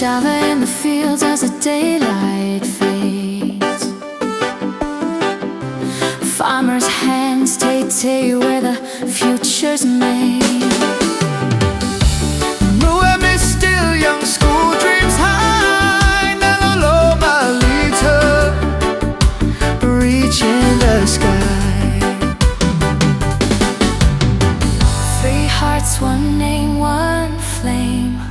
Java in the fields as the daylight fades. Farmers' hands tay-tay where the future's made. Muame still young, school dreams high. Nalolo malita, reaching the sky. Three hearts, one name, one flame.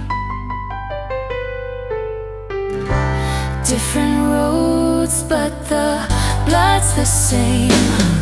Different roads, but the blood's the same.